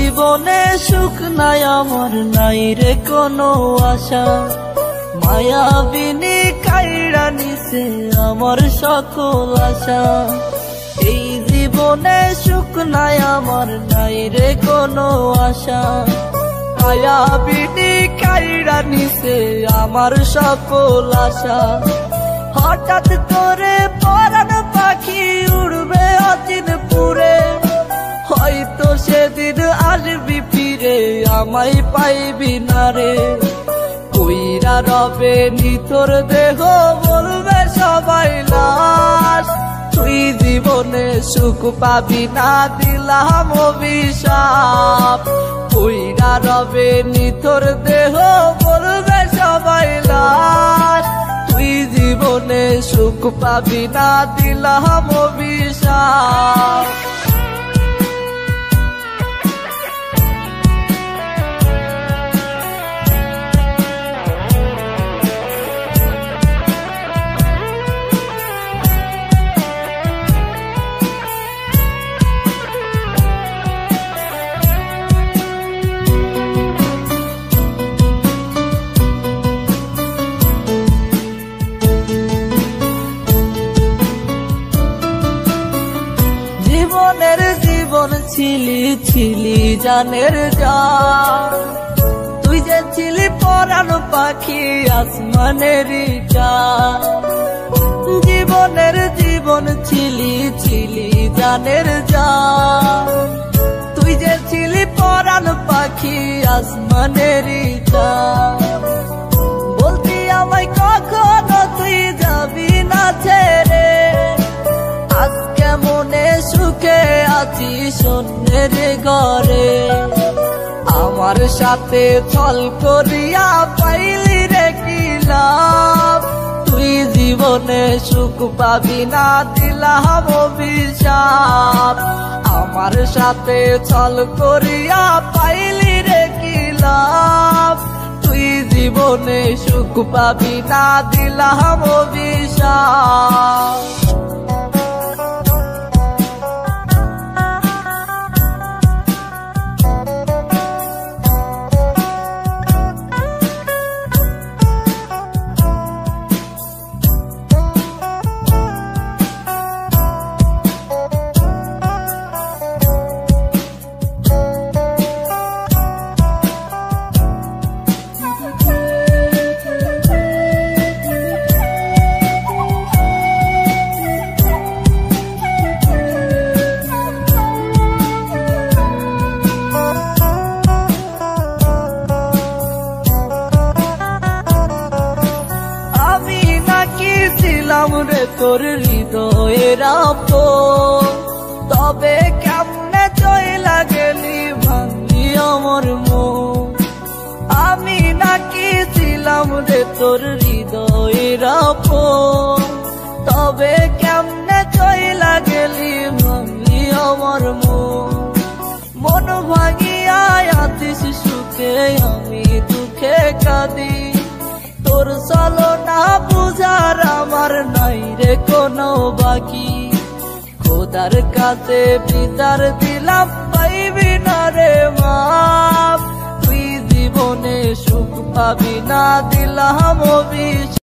জীবনে সুখ নাই আমার, নাই রে কোনো আশা। মায়াবিনী কাইড়া নিছে আমার সকল আশা। এই জীবনে সুখ নাই আমার, নাই রে কোনো আশা। মায়াবিনী কাইড়া নিছে আমার সকল আশা। হঠাৎ করে পরাণ পাখি উড়বে অচিন পুরে, হয়তো সেদিন আসবি ফিরে আমায় পাইবি না রে। কইরা রবে নিথর দেহ বলবে সবাই লাশ, তুই জীবনে সুখ পাবি না দিলাম অভিশাপ। কইরা রবে নিথর দেহ বলবে সবাই লাশ, তুই জীবনে সুখ পাবি না দিলাম অভিশাপ। জীবনের জীবন ছিলি ছিলি জানের জান, তুই যে ছিলি পরাণ পাখি আসমানেরই চাঁদ। জীবনের জীবন ছিলি ছিলি জানের জান, তুই যে ছিলি পরাণ পাখি আসমানেরই চাঁদ। বলতি আমায় কখনো তুই যাবি না ছেড়ে, আজকে মনে সুখে আছি শূন্যের ঘরে। আমার সাথে ছল করিয়া পাইলি রে কি লাভ, তুই জীবনে সুখ পাবি না দিলাম অভিশাপ। আমার সাথে ছল করিয়া পাইলি রে কি লাভ, তুই জীবনে সুখ পাবি না দিলাম অভিশাপ। ছিলাম রে তোর হৃদয়ের আপন, তবে কেমনে চইলা গেলি ভাঙলি আমার মন। আমি নাকি ছিলাম রে তোর হৃদয়ের আপন, তবে কেমনে চইলা গেলি ভাঙলি আমার মন। মন ভাঙিয়া আছিস সুখে আমি দুঃখে কাঁদি, তোর চলো না বুঝার আমার নাই রে কোনো বাকি। খোদার কাছে বিচার দিলাম পাইবি না রে মাপ, তুই জীবনে সুখ পাবি না দিলাম অভিশাপ।